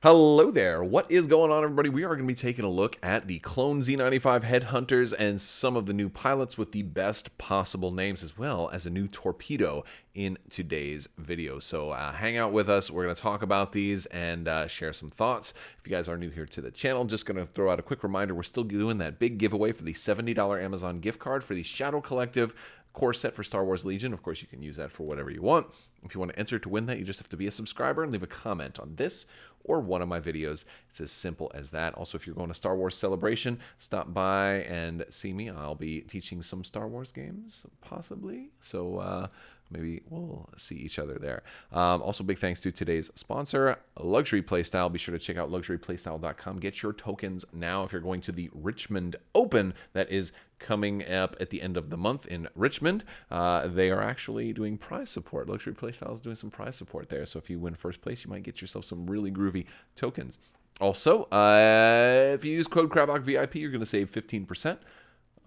Hello there. What is going on, everybody? We are going to be taking a look at the clone Z-95 headhunters and some of the new pilots with the best possible names, as well as a new torpedo in today's video. So hang out with us. We're going to talk about these and share some thoughts. If you guys are new here to the channel, just going to throw out a quick reminder. We're still doing that big giveaway for the $70 Amazon gift card for the Shadow Collective core set for Star Wars Legion. Of course, you can use that for whatever you want. If you want to enter to win that, you just have to be a subscriber and leave a comment on this or one of my videos. It's as simple as that. Also, if you're going to Star Wars Celebration, stop by and see me. I'll be teaching some Star Wars games, possibly. So maybe we'll see each other there. Also, big thanks to today's sponsor, Luxury Playstyle. Be sure to check out luxuryplaystyle.com. Get your tokens now if you're going to the Richmond Open that is coming up at the end of the month in Richmond. They are actually doing prize support. Luxury Playstyle is doing some prize support there. So if you win first place, you might get yourself some really groovy tokens. Also, if you use code Crabbok VIP, you're going to save 15%.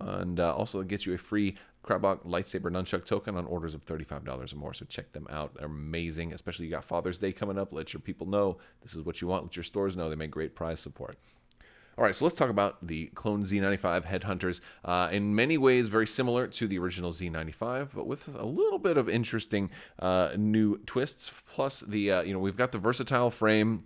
And also it gets you a free Crabbok lightsaber nunchuck token on orders of $35 or more. So check them out. They're amazing. Especially you got Father's Day coming up. Let your people know this is what you want. Let your stores know they make great prize support. All right, so let's talk about the clone Z-95 headhunters. In many ways, very similar to the original Z-95, but with a little bit of interesting new twists. Plus, the we've got the versatile frame,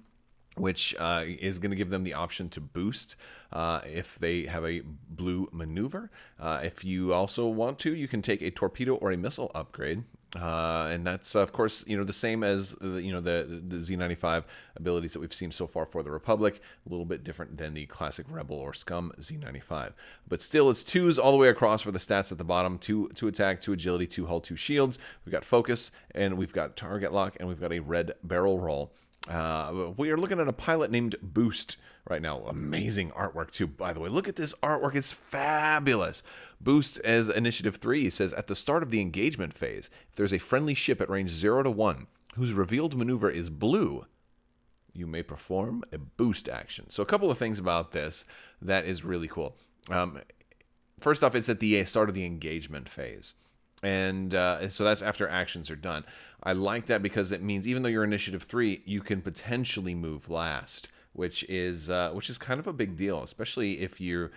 which is going to give them the option to boost if they have a blue maneuver. If you also want to, you can take a torpedo or a missile upgrade. And that's, of course, the same as the Z-95 abilities that we've seen so far for the Republic. A little bit different than the classic Rebel or Scum Z-95. But still, it's 2s all the way across for the stats at the bottom. 2 attack, 2 agility, 2 hull, 2 shields. We've got focus, and we've got target lock, and we've got a red barrel roll. We are looking at a pilot named Boost right now. Amazing artwork too, by the way. Look at this artwork. It's fabulous. Boost as Initiative 3 says, at the start of the engagement phase, if there's a friendly ship at range 0 to 1 whose revealed maneuver is blue, you may perform a boost action. So a couple of things about this that is really cool. First off, it's at the start of the engagement phase. And so that's after actions are done. I like that because it means even though you're Initiative 3, you can potentially move last, which is kind of a big deal, especially if you're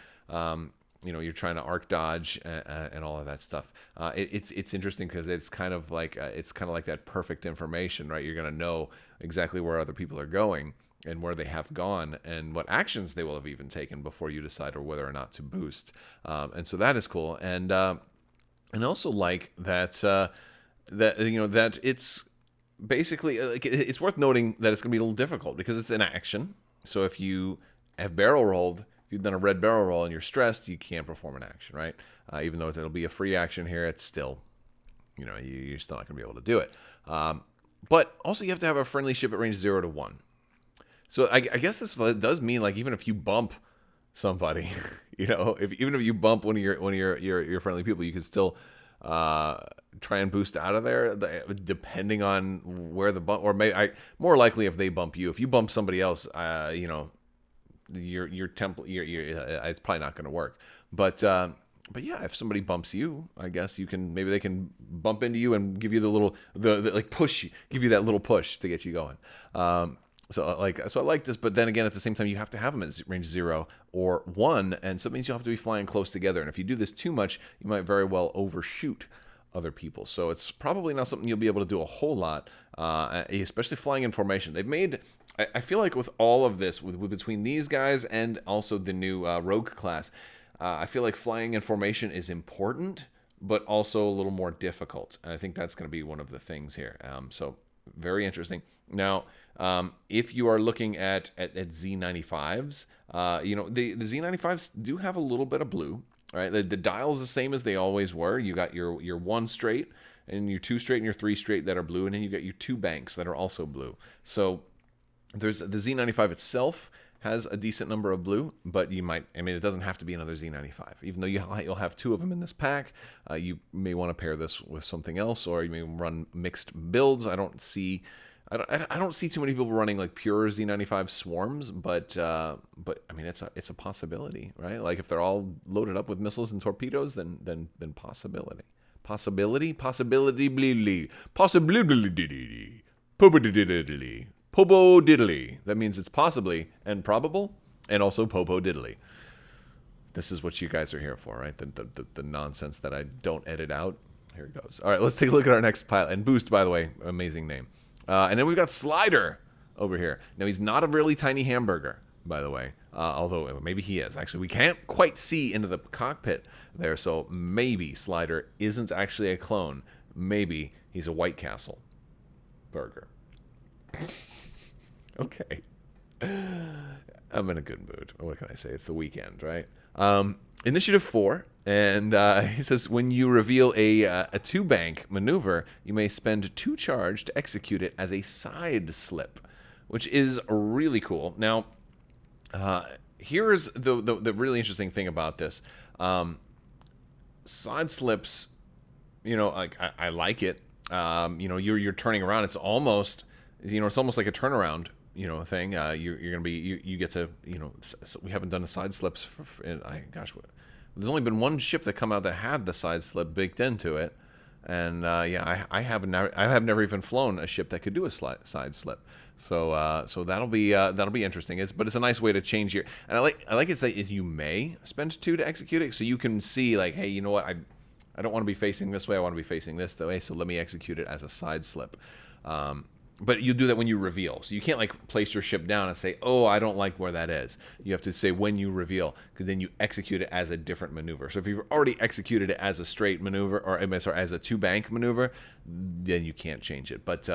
you're trying to arc dodge and all of that stuff. It's interesting because it's kind of like that perfect information, right? You're gonna know exactly where other people are going and where they have gone and what actions they will have even taken before you decide or whether or not to boost. And so that is cool. And also like that that it's basically it's worth noting that it's going to be a little difficult because it's an action. So if you have barrel rolled, if you've done a red barrel roll and you're stressed, you can't perform an action, right? Even though it'll be a free action here, it's still, you're still not going to be able to do it. But also you have to have a friendly ship at range 0 to 1. So I guess this does mean like even if you bump somebody, even if you bump one of your friendly people, you can still try and boost out of there, depending on where the bump, or more likely if they bump you. If you bump somebody else, your temple, it's probably not going to work. But yeah, if somebody bumps you, I guess maybe they can bump into you and give you the push, give you that little push to get you going. So I like this, but then again, at the same time, you have to have them at range 0 or 1, and so it means you'll have to be flying close together. And if you do this too much, you might very well overshoot other people. So it's probably not something you'll be able to do a whole lot, especially flying in formation. They've made, I feel like with all of this, between these guys and also the new Rogue class, I feel like flying in formation is important, but also a little more difficult. And I think that's going to be one of the things here. So very interesting. Now, if you are looking at Z-95s, the Z-95s do have a little bit of blue, right? The dial's the same as they always were. You got your 1 straight and your 2 straight and your 3 straight that are blue, and then you got your 2 banks that are also blue. So there's the Z-95 itself has a decent number of blue, but it doesn't have to be another Z-95. Even though you'll have 2 of them in this pack, you may want to pair this with something else, or you may run mixed builds. I don't see too many people running like pure Z-95 swarms, but I mean it's a possibility, right? Like if they're all loaded up with missiles and torpedoes, then possibility. Popo Diddly. That means it's possibly and probable, and also Popo Diddly. This is what you guys are here for, right? The nonsense that I don't edit out. Here it goes. All right, let's take a look at our next pilot. And Boost, by the way, amazing name. And then we've got Slider over here. Now, he's not a really tiny hamburger, by the way. Although, maybe he is. Actually, we can't quite see into the cockpit there, so maybe Slider isn't actually a clone. Maybe he's a White Castle burger. Okay. I'm in a good mood. What can I say? It's the weekend, right? Initiative 4, and he says, when you reveal a two-bank maneuver, you may spend 2 charge to execute it as a side slip, which is really cool. Now, here's the really interesting thing about this. Side slips, you know, like I like it. You know, you're turning around. It's almost, you know, it's almost like a turnaround, you know, thing. You're gonna be, you get to, you know, so we haven't done the side slips. Gosh, there's only been one ship that come out that had the side slip baked into it, and yeah, I have never even flown a ship that could do a side slip. So so that'll be interesting. But it's a nice way to change your, and I like it that you may spend 2 to execute it, so you can see like, hey, you know what, I don't want to be facing this way. I want to be facing this way. So let me execute it as a side slip. But you do that when you reveal. So you can't like place your ship down and say, oh, I don't like where that is. You have to say when you reveal, because then you execute it as a different maneuver. So if you've already executed it as a straight maneuver, or as a 2-bank maneuver, then you can't change it. But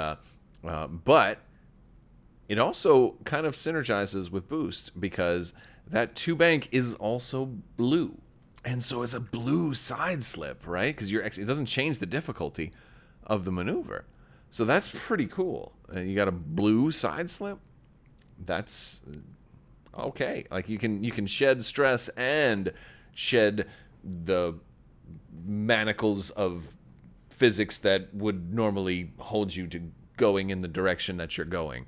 it also kind of synergizes with Boost, because that 2-bank is also blue. And so it's a blue side slip, right? Because it doesn't change the difficulty of the maneuver. So that's pretty cool. You got a blue side slip. That's okay. Like you can shed stress and shed the manacles of physics that would normally hold you to going in the direction that you're going.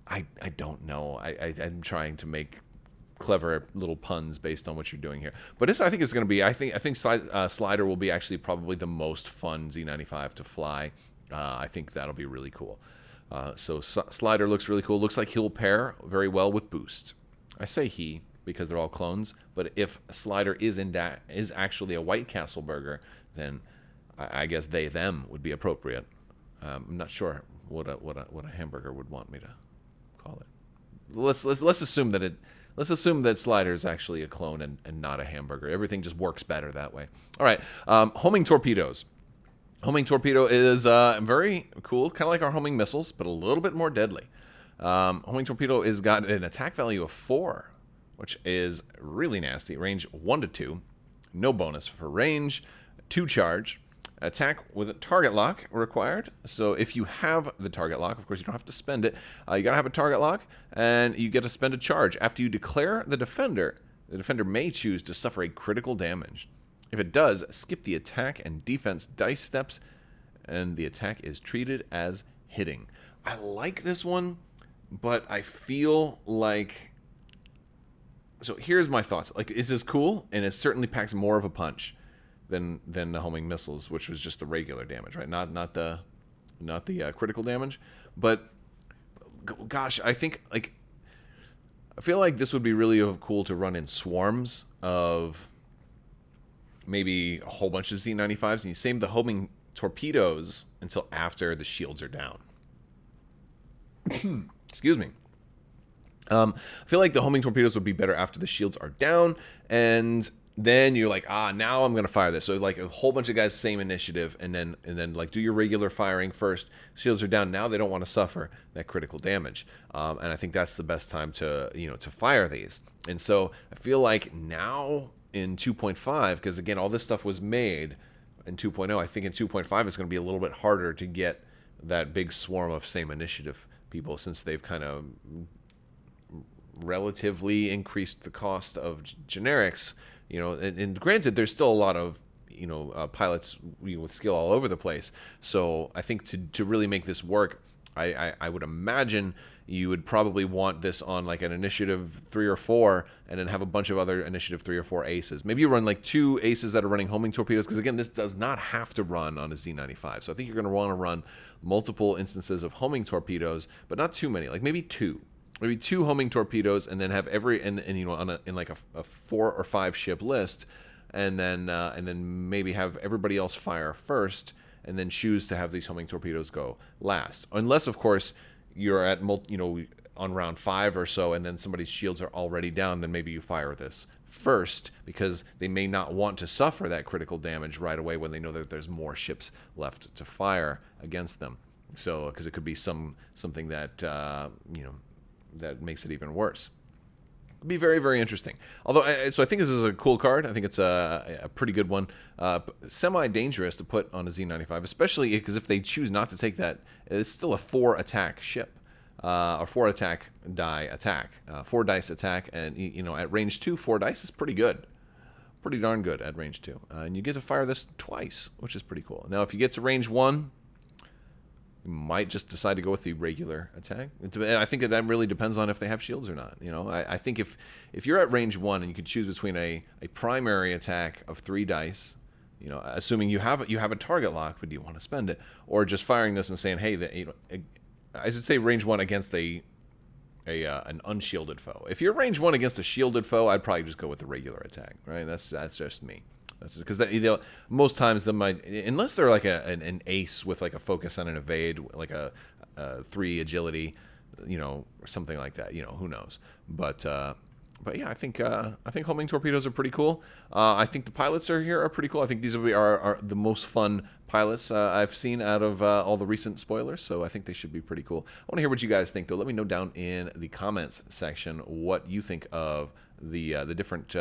I don't know. I'm trying to make clever little puns based on what you're doing here. But I think it's going to be. I think Slider will be actually probably the most fun Z-95 to fly. I think that'll be really cool. So Slider looks really cool. Looks like he'll pair very well with Boost. I say he because they're all clones. But if Slider is actually a White Castle burger, then I guess them would be appropriate. I'm not sure what a hamburger would want me to call it. Let's assume that Let's assume that Slider is actually a clone and not a hamburger. Everything just works better that way. All right, homing torpedoes. Homing torpedo is very cool, kind of like our homing missiles, but a little bit more deadly. Homing torpedo has got an attack value of 4, which is really nasty. Range 1 to 2, no bonus for range, 2 charge. Attack with a target lock required. So if you have the target lock, of course you don't have to spend it. You gotta have a target lock, and you get to spend a charge. After you declare the defender may choose to suffer a critical damage. If it does, skip the attack and defense dice steps, and the attack is treated as hitting. I like this one, but I feel like... So here's my thoughts. Like, this is cool, and it certainly packs more of a punch than the homing missiles, which was just the regular damage, right? Not the critical damage. But gosh, I think like I feel like this would be really cool to run in swarms of maybe a whole bunch of Z-95s, and you save the homing torpedoes until after the shields are down. Excuse me. I feel like the homing torpedoes would be better after the shields are down, and then you're like, now I'm gonna fire this. So like a whole bunch of guys, same initiative, and then like do your regular firing first. Shields are down. Now they don't want to suffer that critical damage, and I think that's the best time to to fire these. And so I feel like now in 2.5, because again all this stuff was made in 2.0. I think in 2.5 it's going to be a little bit harder to get that big swarm of same initiative people, since they've kind of relatively increased the cost of generics. And granted, there's still a lot of pilots with skill all over the place. So I think to really make this work, I would imagine you would probably want this on like an initiative 3 or 4, and then have a bunch of other initiative 3 or 4 aces. Maybe you run like 2 aces that are running homing torpedoes, because again, this does not have to run on a Z-95. So I think you're going to want to run multiple instances of homing torpedoes, but not too many. Like maybe 2. Maybe 2 homing torpedoes, and then have and you know, on in like a 4 or 5 ship list, and then maybe have everybody else fire first, and then choose to have these homing torpedoes go last. Unless, of course, you're at on round 5 or so, and then somebody's shields are already down, then maybe you fire this first, because they may not want to suffer that critical damage right away when they know that there's more ships left to fire against them. So, because it could be something that that makes it even worse. It'd be very, very interesting. Although, so I think this is a cool card. I think it's a pretty good one. Semi-dangerous to put on a Z-95, especially because if they choose not to take that, it's still a 4 attack ship. Or 4 attack die attack. 4 dice attack, and at range 2, 4 dice is pretty good. Pretty darn good at range 2. And you get to fire this twice, which is pretty cool. Now, if you get to range 1, you might just decide to go with the regular attack. And I think that really depends on if they have shields or not. I think if you're at range 1 and you could choose between a primary attack of 3 dice, assuming you have a target lock, but do you want to spend it, or just firing this and saying, hey, I should say range 1 against an unshielded foe. If you're range 1 against a shielded foe, I'd probably just go with the regular attack, right? That's just me. Because most times they might, unless they're like an ace with like a focus on an evade, like a 3 agility, or something like that. Who knows? But yeah, I think homing torpedoes are pretty cool. I think the pilots are pretty cool. I think these are the most fun pilots I've seen out of all the recent spoilers. So I think they should be pretty cool. I want to hear what you guys think, though. Let me know down in the comments section what you think of the different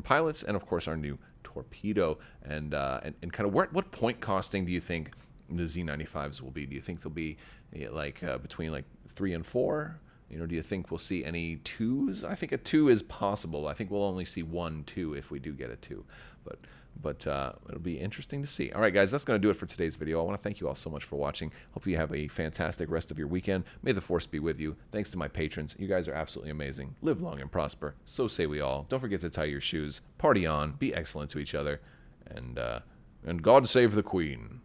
pilots, and of course our new torpedo, and kind of what point costing do you think the Z-95s will be? Do you think they'll be between like 3 and 4? Do you think we'll see any 2s? I think a 2 is possible. I think we'll only see 1 2 if we do get a 2, but it'll be interesting to see. All right, guys, that's going to do it for today's video. I want to thank you all so much for watching. Hopefully you have a fantastic rest of your weekend. May the force be with you. Thanks to my patrons. You guys are absolutely amazing. Live long and prosper. So say we all. Don't forget to tie your shoes. Party on. Be excellent to each other. And God save the Queen.